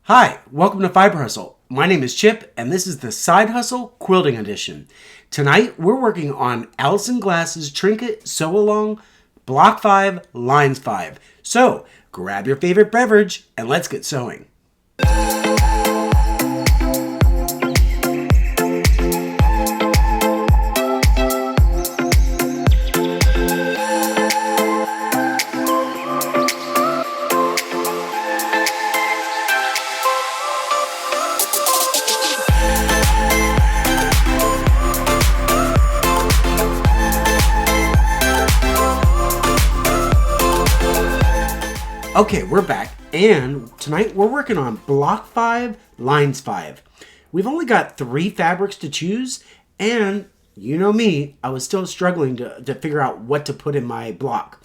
Hi, welcome to Fiber Hustle. My name is Chip, and this is the Side Hustle Quilting Edition. Tonight, we're working on Alison Glass's Trinket Sew-along, Block 5, Lines 5. So, grab your favorite beverage, and let's get sewing. Okay, we're back, and tonight we're working on Block 5, Lines 5. We've only got 3 fabrics to choose, and you know me, I was still struggling to figure out what to put in my block.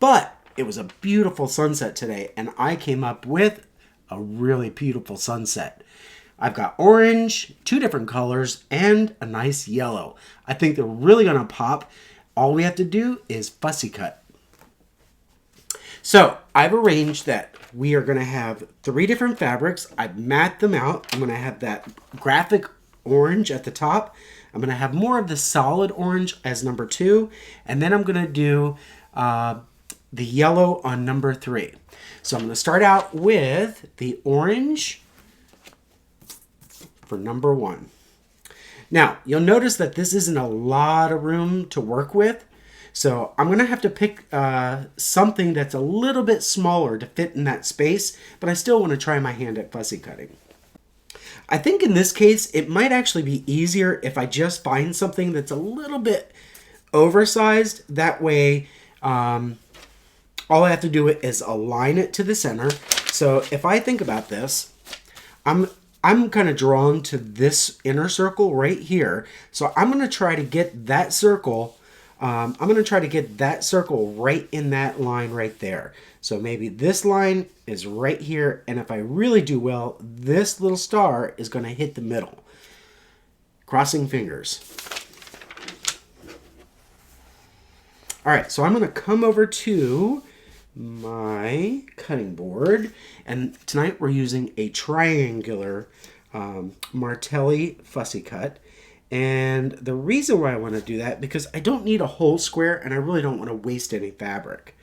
But it was a beautiful sunset today, and I came up with a really beautiful sunset. I've got orange, 2 different colors, and a nice yellow. I think they're really going to pop. All we have to do is fussy cut. So I've arranged that we are going to have 3 different fabrics. I've mapped them out. I'm going to have that graphic orange at the top. I'm going to have more of the solid orange as number 2. And then I'm going to do the yellow on number 3. So I'm going to start out with the orange for number 1. Now, you'll notice that this isn't a lot of room to work with. So I'm going to have to pick something that's a little bit smaller to fit in that space, but I still want to try my hand at fussy cutting. I think in this case, it might actually be easier if I just find something that's a little bit oversized. That way, all I have to do is align it to the center. So if I think about this, I'm kind of drawn to this inner circle right here. So I'm going to try to get that circle right in that line right there. So maybe this line is right here, and if I really do well, this little star is going to hit the middle. Crossing fingers. All right, so I'm going to come over to my cutting board, and tonight we're using a triangular Martelli fussy cut. And the reason why I want to do that, because I don't need a whole square and I really don't want to waste any fabric.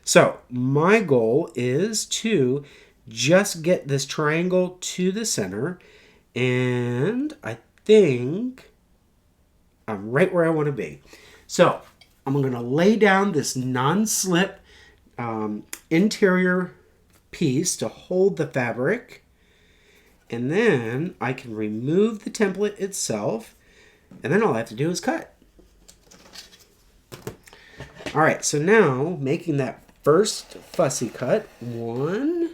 So my goal is to just get this triangle to the center, and I think I'm right where I want to be. So I'm going to lay down this non-slip interior piece to hold the fabric, and then I can remove the template itself. And then all I have to do is cut. All right, so now making that first fussy cut. 1,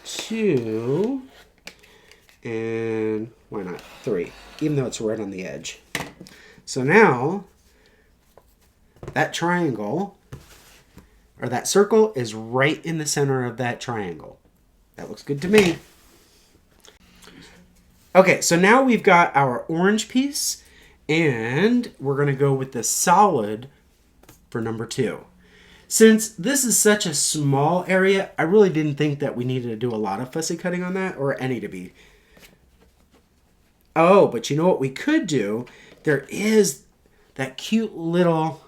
2, and why not 3, even though it's right on the edge. So now that triangle, or that circle, is right in the center of that triangle. That looks good to me. Okay, so now we've got our orange piece, and we're going to go with the solid for number 2. Since this is such a small area, I really didn't think that we needed to do a lot of fussy cutting on that, or any to be. Oh, but you know what we could do? There is that cute little,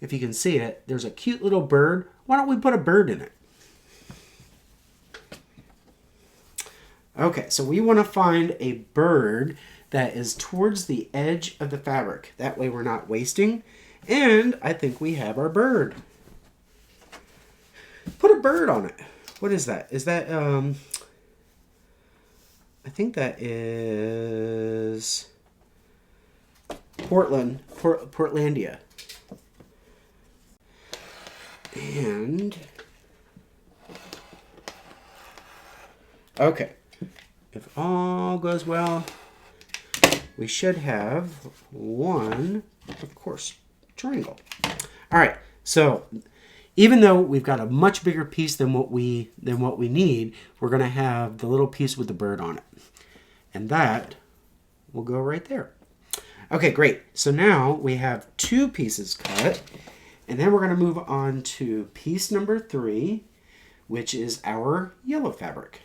if you can see it, there's a cute little bird. Why don't we put a bird in it? Okay, so we want to find a bird that is towards the edge of the fabric. That way we're not wasting. And I think we have our bird. Put a bird on it. What is that? Is that, I think that is Portlandia. And, okay. If all goes well, we should have one, of course, triangle. All right, so even though we've got a much bigger piece than what we need, we're going to have the little piece with the bird on it. And that will go right there. Okay, great. So now we have 2 pieces cut, and then we're going to move on to piece number 3, which is our yellow fabric.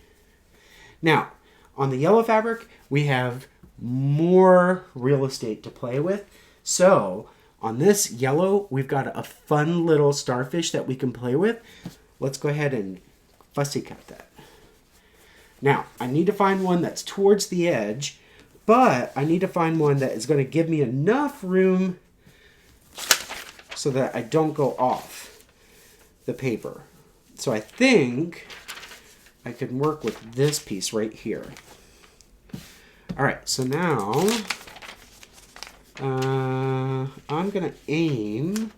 Now, on the yellow fabric, we have more real estate to play with. So, on this yellow, we've got a fun little starfish that we can play with. Let's go ahead and fussy cut that. Now, I need to find one that's towards the edge, but I need to find one that is going to give me enough room so that I don't go off the paper. So I think I can work with this piece right here. All right, so now I'm going to aim,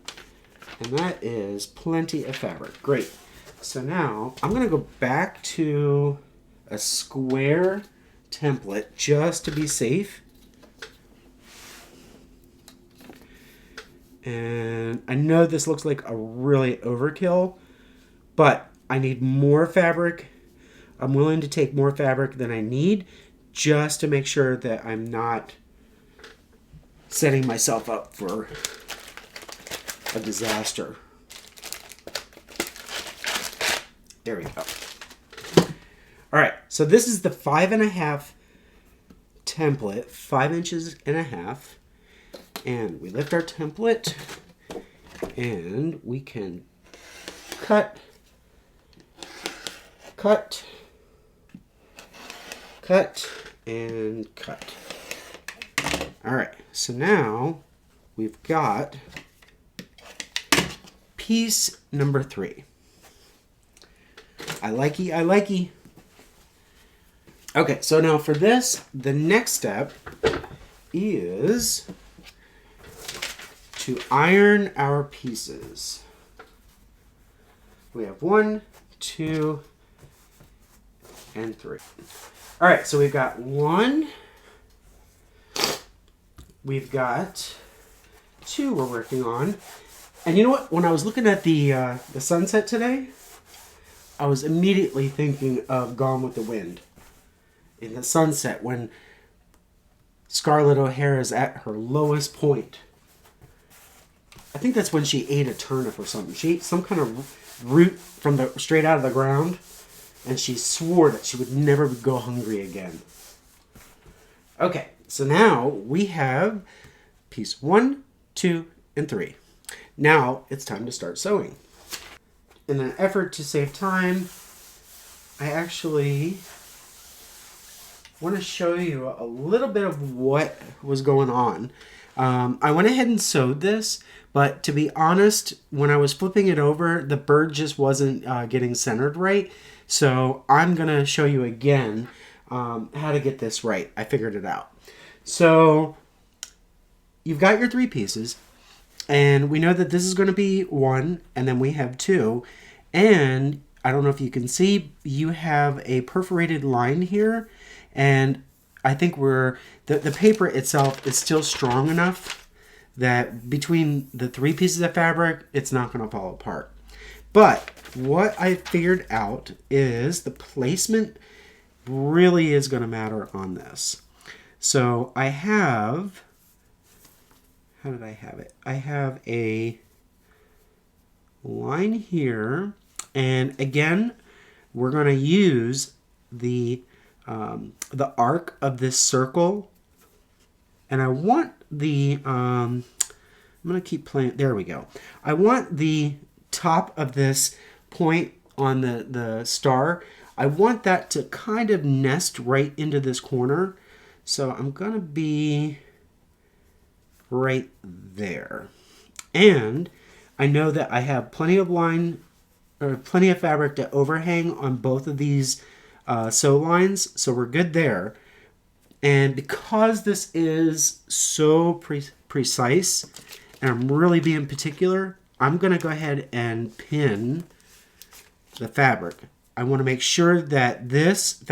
and that is plenty of fabric. Great. So now I'm going to go back to a square template just to be safe. And I know this looks like a really overkill, but I need more fabric. I'm willing to take more fabric than I need just to make sure that I'm not setting myself up for a disaster. There we go. All right, so this is the 5.5 template, 5.5 inches. And we lift our template and we can cut, and cut. All right, so now we've got piece number 3. I likey. Okay, so now for this, the next step is to iron our pieces. We have 1, 2, and 3. All right, so we've got 1. We've got 2 we're working on. And you know what? When I was looking at the sunset today, I was immediately thinking of Gone with the Wind. In the sunset, when Scarlett O'Hara is at her lowest point. I think that's when she ate a turnip or something. She ate some kind of root from straight out of the ground, and she swore that she would never go hungry again. Okay, so now we have piece 1, 2, and 3. Now it's time to start sewing. In an effort to save time, I actually want to show you a little bit of what was going on. I went ahead and sewed this, but to be honest, when I was flipping it over, the bird just wasn't getting centered right. So I'm going to show you again how to get this right. I figured it out. So you've got your 3 pieces, and we know that this is going to be 1, and then we have 2. And I don't know if you can see, you have a perforated line here. And I think the paper itself is still strong enough that between the 3 pieces of fabric, it's not going to fall apart. But what I figured out is the placement really is going to matter on this. So I have, how did I have it? I have a line here. And again, we're going to use the arc of this circle, and I want the I'm going to keep playing. There we go. I want the top of this point on the star. I want that to kind of nest right into this corner. So I'm going to be right there. And I know that I have plenty of fabric to overhang on both of these sew lines, so we're good there. And because this is so precise, and I'm really being particular, I'm going to go ahead and pin the fabric. I want to make sure that this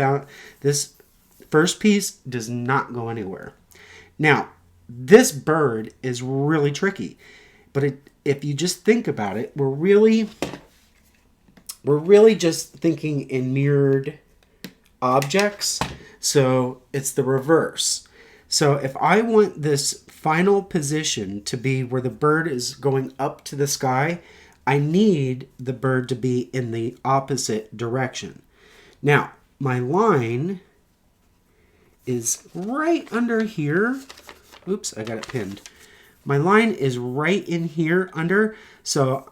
first piece does not go anywhere. Now, this bird is really tricky, but if you just think about it, we're really just thinking in mirrored objects. So it's the reverse. So if I want this final position to be where the bird is going up to the sky, I need the bird to be in the opposite direction. Now, my line is right under here. Oops, I got it pinned. My line is right in here under. So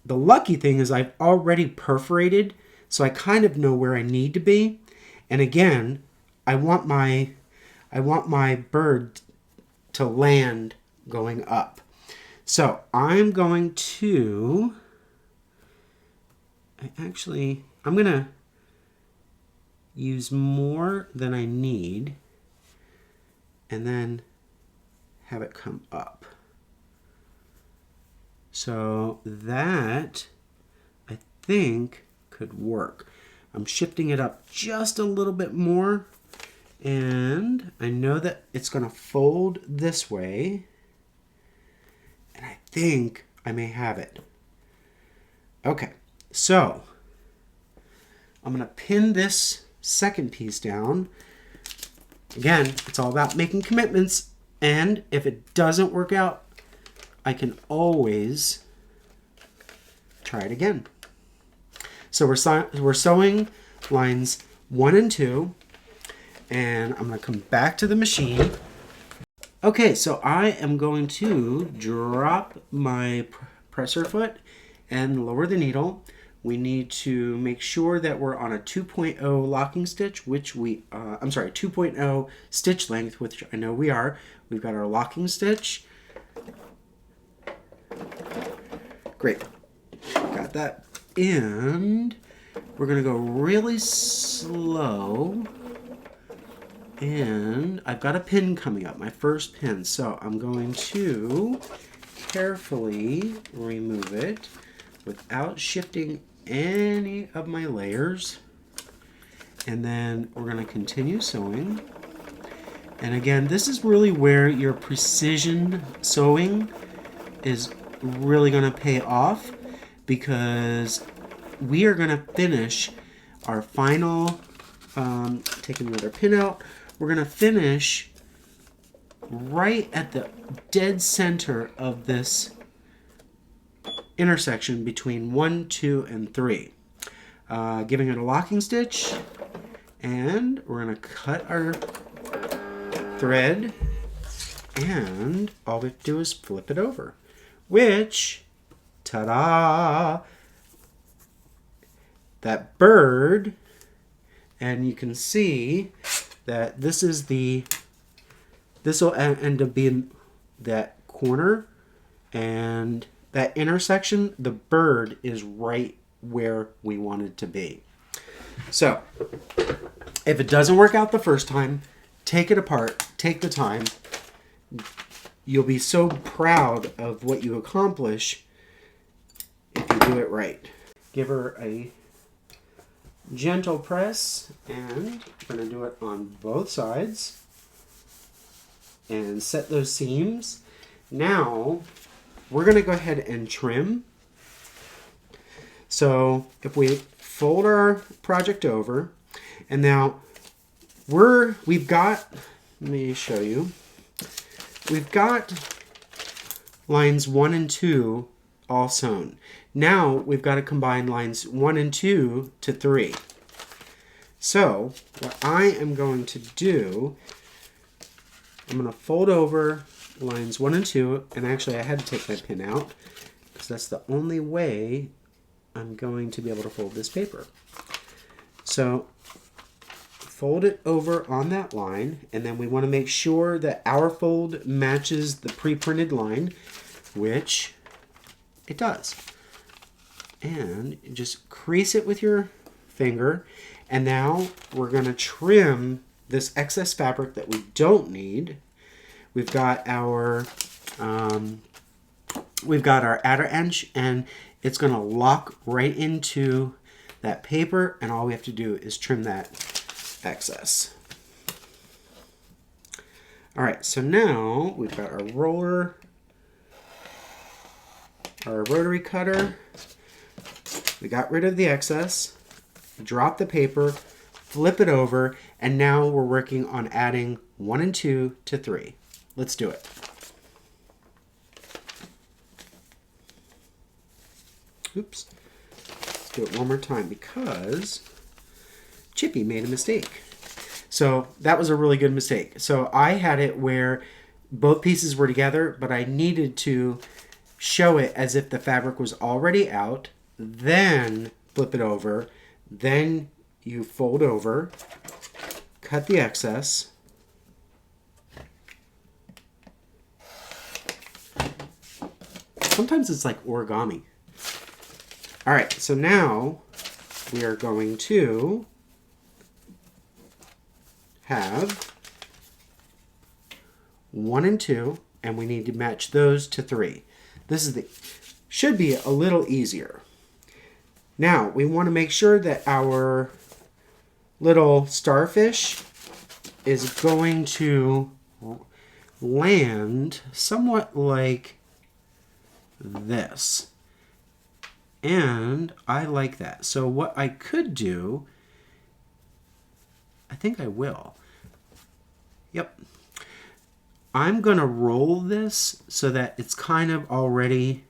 the lucky thing is I've already perforated, so I kind of know where I need to be. And again, I want my bird to land going up. So I'm going to use more than I need and then have it come up. So that, I think, could work. I'm shifting it up just a little bit more, and I know that it's going to fold this way, and I think I may have it. Okay, so I'm going to pin this second piece down. Again, it's all about making commitments, and if it doesn't work out, I can always try it again. So we're sewing lines 1 and 2, and I'm going to come back to the machine. Okay, so I am going to drop my presser foot and lower the needle. We need to make sure that we're on a 2.0 locking stitch, 2.0 stitch length, which I know we are. We've got our locking stitch. Great. Got that. And we're going to go really slow. And I've got a pin coming up, my first pin. So I'm going to carefully remove it without shifting any of my layers. And then we're going to continue sewing. And again, this is really where your precision sewing is really going to pay off, because we are going to finish our final, taking another pin out, we're going to finish right at the dead center of this intersection between 1, 2, and 3. Giving it a locking stitch, and we're going to cut our thread, and all we have to do is flip it over. Which, ta-da, that bird, and you can see that this will end up being that corner, and that intersection, the bird is right where we want it to be. So, if it doesn't work out the first time, take it apart, take the time. You'll be so proud of what you accomplish if you do it right. Give her a gentle press, and we're going to do it on both sides. And set those seams. Now, we're going to go ahead and trim. So, if we fold our project over, and now we've got, let me show you. We've got lines 1 and 2 all sewn. Now we've got to combine lines 1 and 2 to 3. So what I am going to do, I'm going to fold over lines 1 and 2, and actually I had to take my pin out because that's the only way I'm going to be able to fold this paper. So fold it over on that line, and then we want to make sure that our fold matches the pre-printed line, which it does. And just crease it with your finger, and now we're going to trim this excess fabric that we don't need. We've got our outer edge, and it's going to lock right into that paper, and all we have to do is trim that excess. All right, so now we've got our roller, our rotary cutter. We got rid of the excess, drop the paper, flip it over, and now we're working on adding 1 and 2 to 3. Let's do it. Oops. Let's do it one more time because Chippy made a mistake. So that was a really good mistake. So I had it where both pieces were together, but I needed to show it as if the fabric was already out, then flip it over, then you fold over, cut the excess, sometimes it's like origami. All right, so now we are going to have 1 and 2, and we need to match those to 3. This is should be a little easier. Now we want to make sure that our little starfish is going to land somewhat like this. And I like that. So what I could do, I think I will. Yep. I'm going to roll this so that it's kind of already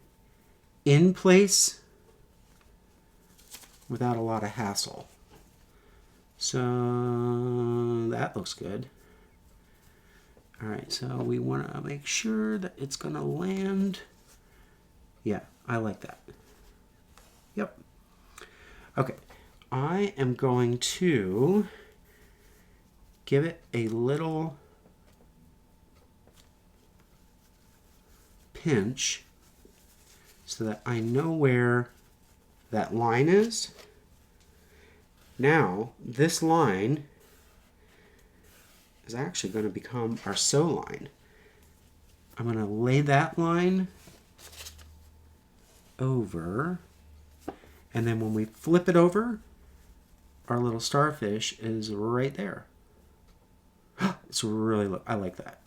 in place without a lot of hassle. So that looks good. All right, so we want to make sure that it's going to land. Yeah, I like that. Yep. Okay, I am going to give it a little pinch so that I know where that line is. Now, this line is actually going to become our sew line. I'm going to lay that line over, and then when we flip it over, our little starfish is right there. It's really, I like that.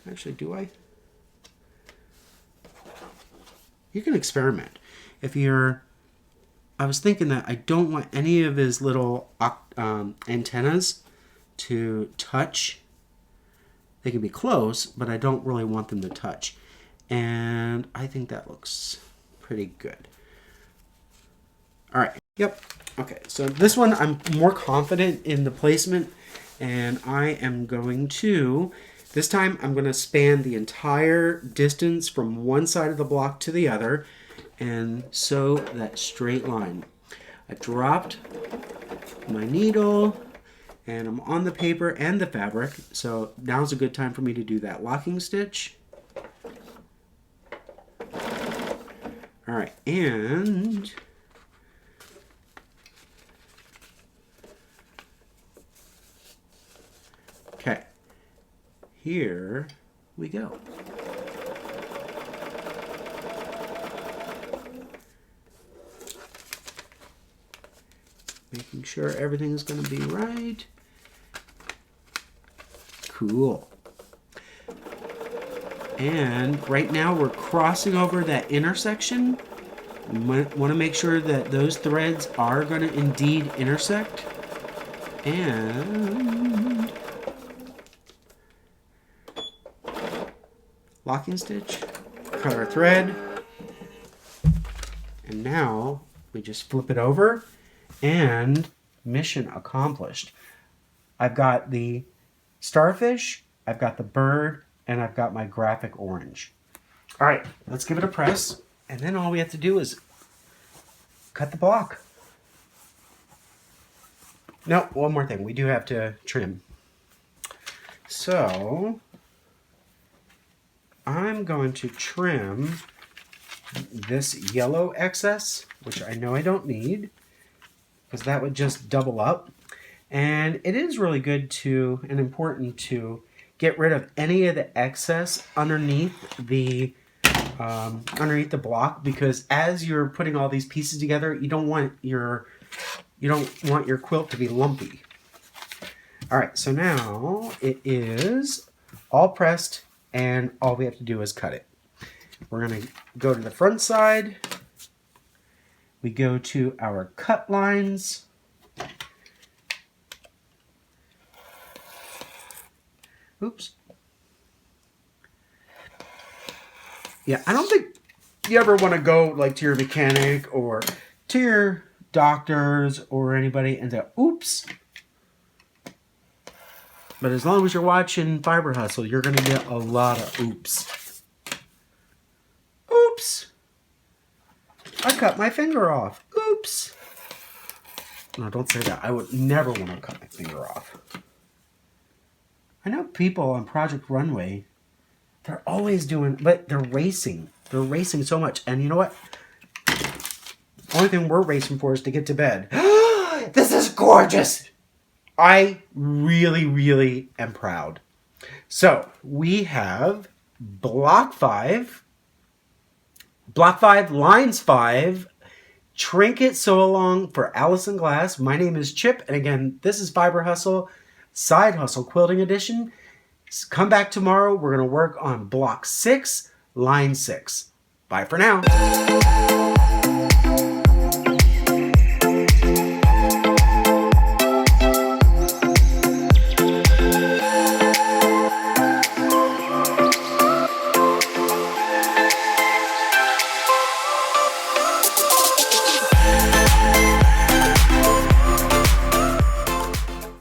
Actually, do I? You can experiment. If you're, I was thinking that I don't want any of his little antennas to touch. They can be close, but I don't really want them to touch. And I think that looks pretty good. All right. Yep. Okay. So this one, I'm more confident in the placement, and I am going to, this time I'm going to span the entire distance from one side of the block to the other and sew that straight line. I dropped my needle and I'm on the paper and the fabric, so now's a good time for me to do that locking stitch. All right, and okay, here we go. Making sure everything's going to be right. Cool. And right now we're crossing over that intersection. We want to make sure that those threads are going to indeed intersect. And locking stitch, cut our thread, and now we just flip it over and mission accomplished. I've got the starfish, I've got the bird, and I've got my graphic orange. All right, let's give it a press, and then all we have to do is cut the block. No, one more thing. We do have to trim. So I'm going to trim this yellow excess, which I know I don't need, because that would just double up. And it is really good to, and important to, get rid of any of the excess underneath the block, because as you're putting all these pieces together, you don't want your quilt to be lumpy. All right, so now it is all pressed, and all we have to do is cut it. We're going to go to the front side. We go to our cut lines. Oops. Yeah, I don't think you ever want to go like to your mechanic or to your doctors or anybody and say, oops. But as long as you're watching Fiber Hustle, you're going to get a lot of oops. Oops. I cut my finger off. Oops. No, don't say that. I would never want to cut my finger off. I know people on Project Runway, they're always doing, but they're racing. They're racing so much. And you know what? Only thing we're racing for is to get to bed. This is gorgeous. I really, really am proud. So we have block 5, lines 5, Trinket Sew-along for Alison Glass. My name is Chip, and again, this is Fiber Hustle, Side Hustle Quilting Edition. Come back tomorrow. We're going to work on block 6, line 6. Bye for now.